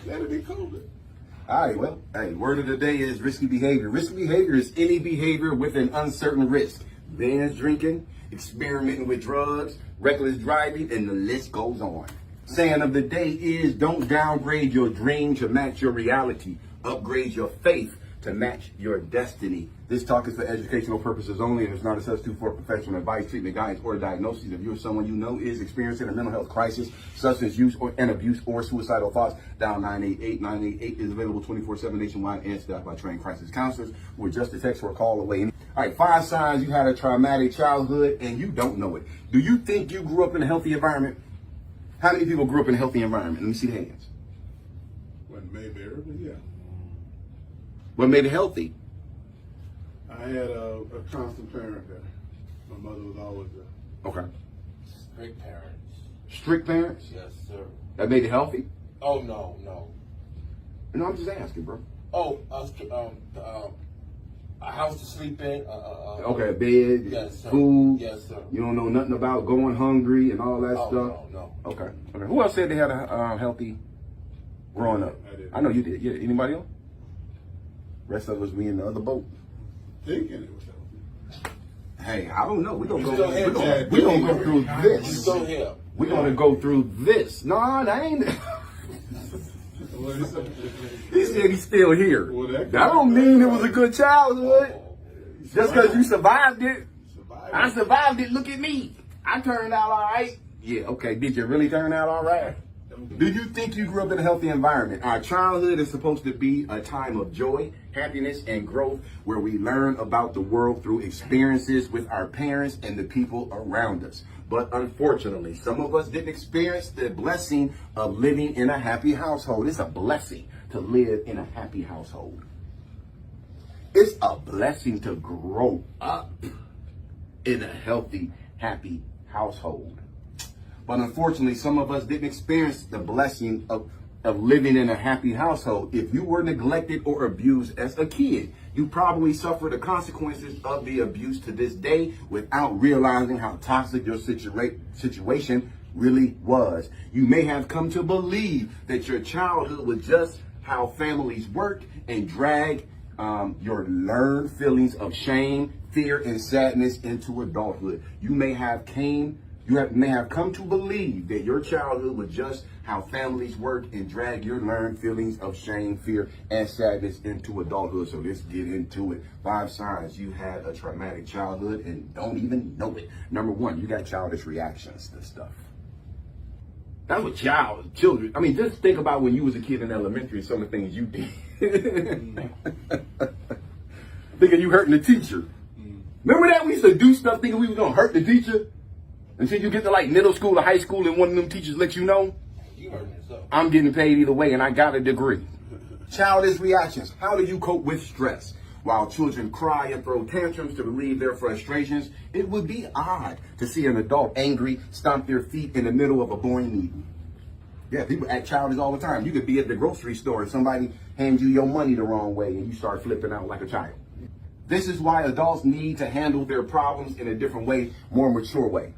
Let it be COVID. All right, well, hey, word of the day is risky behavior. Risky behavior is any behavior with an uncertain risk. Binge drinking, experimenting with drugs, reckless driving, and the list goes on. Saying of the day is don't downgrade your dream to match your reality. Upgrade your faith to match your destiny. This talk is for educational purposes only and is not a substitute for professional advice, treatment, guidance, or diagnosis. If you or someone you know is experiencing a mental health crisis, substance use and abuse, or suicidal thoughts, dial 988. 988 is available 24/7 nationwide and staffed by trained crisis counselors who are just a text or a call away. All right, 5 signs you had a traumatic childhood and you don't know it. Do you think you grew up in a healthy environment? How many people grew up in a healthy environment? Let me see the hands. Wasn't maybe but yeah. What made it healthy? I had a constant parent there. My mother was always there. Okay. Strict parents. Strict parents? Yes, sir. That made it healthy? Oh, no. No, I'm just asking, bro. Oh, a house to sleep in. Okay, a bed, Yes, sir. food. Yes, sir. You don't know nothing about going hungry and all that stuff? No. Okay. Who else said they had a healthy growing up? I did. I know you did. Yeah. Anybody else? Rest of us, we in the other boat. Thinking it was healthy. Hey, I don't know. We're gonna You still here, Chad? go through You this. still here. We're gonna go through this. No, that ain't. What is it? He said he's still here. Well, That don't mean it was a good childhood. Just because you survived it. I survived it. Look at me. I turned out all right. Yeah, okay. Did you really turn out all right? Do you think you grew up in a healthy environment? Our childhood is supposed to be a time of joy, happiness, and growth where we learn about the world through experiences with our parents and the people around us. But unfortunately, some of us didn't experience the blessing of living in a happy household. It's a blessing to live in a happy household. It's a blessing to grow up in a healthy, happy household. But unfortunately, some of us didn't experience the blessing of living in a happy household. If you were neglected or abused as a kid, you probably suffered the consequences of the abuse to this day without realizing how toxic your situation really was. You may have come to believe that your childhood was just how families work and drag your learned feelings of shame, fear, and sadness into adulthood. You may have come to believe that your childhood was just how families work and drag your learned feelings of shame, fear, and sadness into adulthood. So let's get into it. 5 signs you had a traumatic childhood and don't even know it. Number 1, you got childish reactions to stuff. That's what children. I mean, just think about when you was a kid in elementary and some of the things you did. Thinking you hurting the teacher. Remember that? We used to do stuff thinking we was going to hurt the teacher. Until you get to like middle school or high school and one of them teachers let you know, You hurting yourself. I'm getting paid either way and I got a degree. Childish reactions. How do you cope with stress? While children cry and throw tantrums to relieve their frustrations, it would be odd to see an adult angry stomp their feet in the middle of a boring meeting. Yeah, people act childish all the time. You could be at the grocery store and somebody hands you your money the wrong way and you start flipping out like a child. This is why adults need to handle their problems in a different way, more mature way.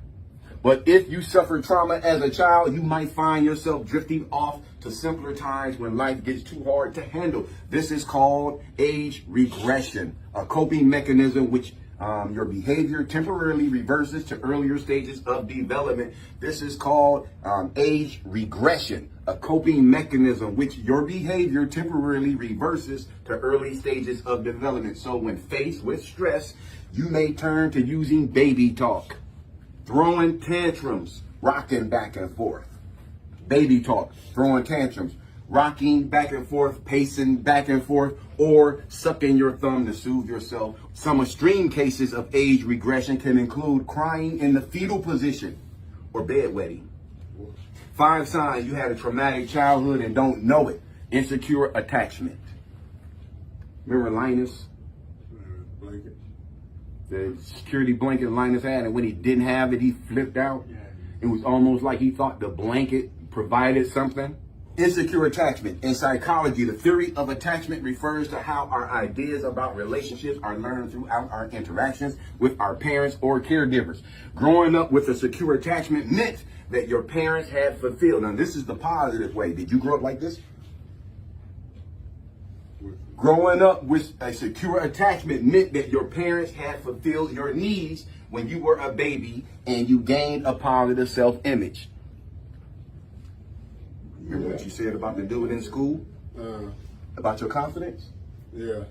But if you suffered trauma as a child, you might find yourself drifting off to simpler times when life gets too hard to handle. This is called age regression, a coping mechanism which your behavior temporarily reverses to earlier stages of development. This is called age regression, a coping mechanism which your behavior temporarily reverses to early stages of development. So when faced with stress, you may turn to using baby talk, throwing tantrums, rocking back and forth. Baby talk, throwing tantrums, rocking back and forth, pacing back and forth, or sucking your thumb to soothe yourself. Some extreme cases of age regression can include crying in the fetal position or bedwetting. 5 signs you had a traumatic childhood and don't know it. Insecure attachment. Remember Linus? Blanket. The security blanket Linus had, and when he didn't have it, he flipped out. It was almost like he thought the blanket provided something. Insecure attachment. In psychology, the theory of attachment refers to how our ideas about relationships are learned throughout our interactions with our parents or caregivers. Growing up with a secure attachment meant that your parents had fulfilled. Now, this is the positive way. Did you grow up like this? Growing up with a secure attachment meant that your parents had fulfilled your needs when you were a baby and you gained a positive self-image. Remember what you said about the dude in school? About your confidence? Yeah.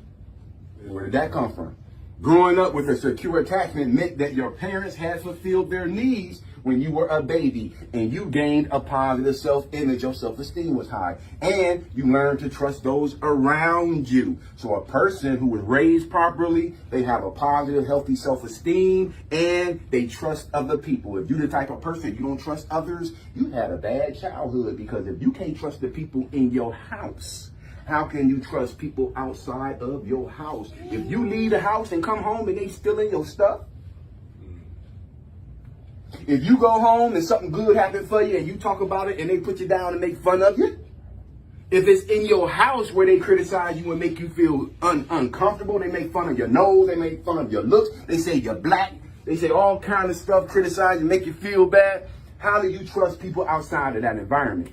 Where did that come from? Growing up with a secure attachment meant that your parents had fulfilled their needs when you were a baby and you gained a positive self-image. Your self-esteem was high and you learned to trust those around you. So a person who was raised properly, they have a positive, healthy self-esteem and they trust other people. If you're the type of person you don't trust others, you had a bad childhood, because if you can't trust the people in your house, how can you trust people outside of your house? If you leave the house and come home and they still in your stuff, if you go home and something good happened for you and you talk about it and they put you down and make fun of you, if it's in your house where they criticize you and make you feel uncomfortable, they make fun of your nose, they make fun of your looks, they say you're black, they say all kind of stuff, criticize you, make you feel bad, how do you trust people outside of that environment?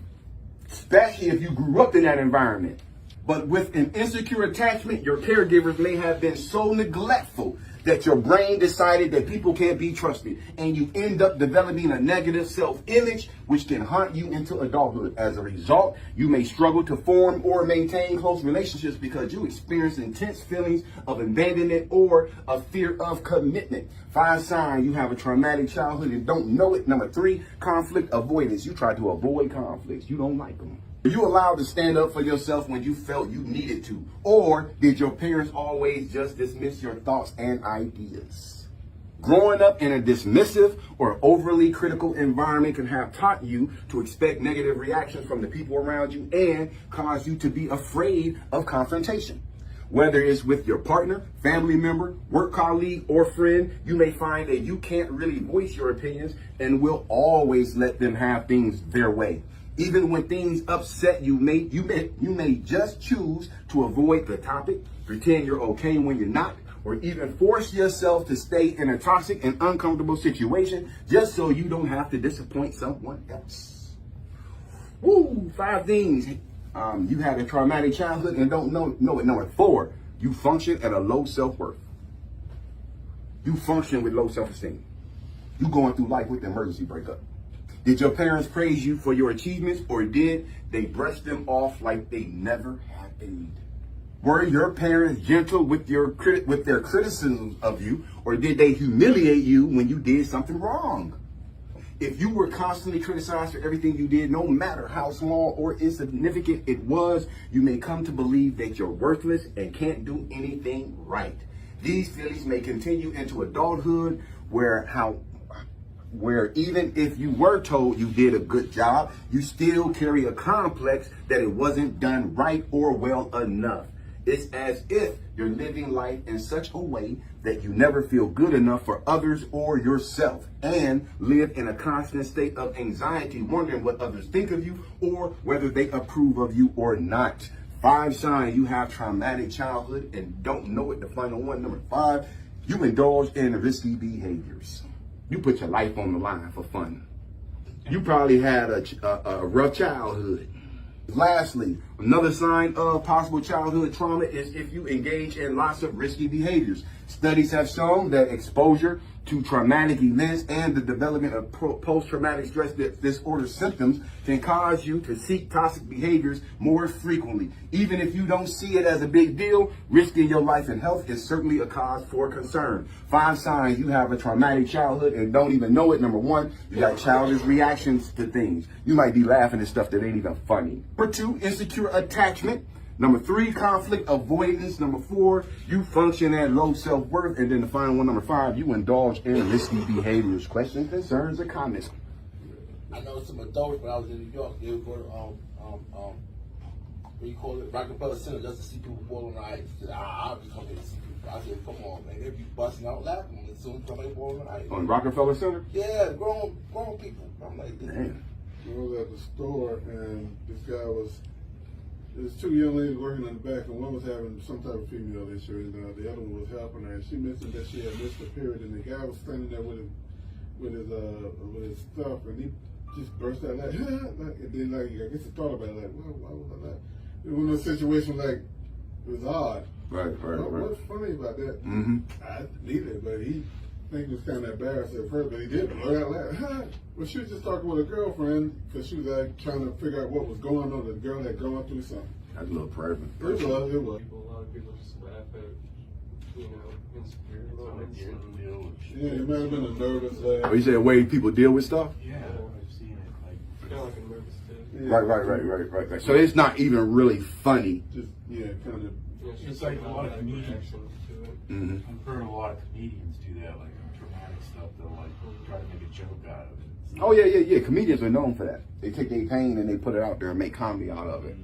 Especially if you grew up in that environment. But with an insecure attachment, your caregivers may have been so neglectful that your brain decided that people can't be trusted, and you end up developing a negative self-image which can haunt you into adulthood. As a result, you may struggle to form or maintain close relationships because you experience intense feelings of abandonment or a fear of commitment. 5 signs you have a traumatic childhood and don't know it. Number 3, conflict avoidance. You try to avoid conflicts. You don't like them. Were you allowed to stand up for yourself when you felt you needed to? Or did your parents always just dismiss your thoughts and ideas? Growing up in a dismissive or overly critical environment can have taught you to expect negative reactions from the people around you and cause you to be afraid of confrontation. Whether it's with your partner, family member, work colleague, or friend, you may find that you can't really voice your opinions and will always let them have things their way. Even when things upset you, you may just choose to avoid the topic, pretend you're okay when you're not, or even force yourself to stay in a toxic and uncomfortable situation just so you don't have to disappoint someone else. Woo! 5 things. You had a traumatic childhood and don't know it. Number 4, you function at a low self-worth. You function with low self-esteem. You going through life with an emergency breakup. Did your parents praise you for your achievements, or did they brush them off like they never happened? Were your parents gentle with their criticisms of you, or did they humiliate you when you did something wrong? If you were constantly criticized for everything you did, no matter how small or insignificant it was, you may come to believe that you're worthless and can't do anything right. These feelings may continue into adulthood, where even if you were told you did a good job, you still carry a complex that it wasn't done right or well enough. It's as if you're living life in such a way that you never feel good enough for others or yourself, and live in a constant state of anxiety, wondering what others think of you or whether they approve of you or not. 5 signs you have traumatic childhood and don't know it. The final one, number 5, you indulge in risky behaviors. You put your life on the line for fun. You probably had a rough childhood. Lastly, another sign of possible childhood trauma is if you engage in lots of risky behaviors. Studies have shown that exposure to traumatic events and the development of post-traumatic stress disorder symptoms can cause you to seek toxic behaviors more frequently. Even if you don't see it as a big deal, risking your life and health is certainly a cause for concern. 5 signs you have a traumatic childhood and don't even know it. Number 1, you got childish reactions to things. You might be laughing at stuff that ain't even funny. Number 2, insecure attachment. Number 3, conflict avoidance. Number 4, you function at low self-worth. And then the final one, number 5, you indulge in risky behaviors. Questions, concerns, or comments? I know some adults when I was in New York, they would go to what do you call it, Rockefeller Center, just to see people fall on the ice. I'll be coming to see people. I said, come on, man, they'd be busting out laughing as soon as somebody fall on the ice. On Rockefeller Center? Yeah, grown people. I'm like, damn. I was at the store and this guy there's 2 young ladies working in the back, and one was having some type of female issue, and the other one was helping her. And she mentioned that she had missed a period, and the guy was standing there with his stuff, and he just burst out like, and then like I guess I thought about it like, why was I like? It was a situation like it was odd. Right. What's funny about that? Mm-hmm. I neither, but he think he was kind of embarrassed at first, but he did blurt out loud. Well, she was just talking with a girlfriend because she was like trying to figure out what was going on. The girl had gone through something. That's a little private. It was. A lot of people just laugh at, insecure moments. Yeah, it might have been a nervous laugh. Oh, you said the way people deal with stuff? Yeah, I've seen it. Kind of like a nervous state. Yeah. Right. So it's not even really funny. Just kind of. Yeah, It's like a lot of comedians. reaction to it. Mm-hmm. I've heard a lot of comedians do that, like dramatic stuff. They'll like try to make a joke out of it. Oh yeah. Comedians are known for that. They take their pain and they put it out there and make comedy out of it.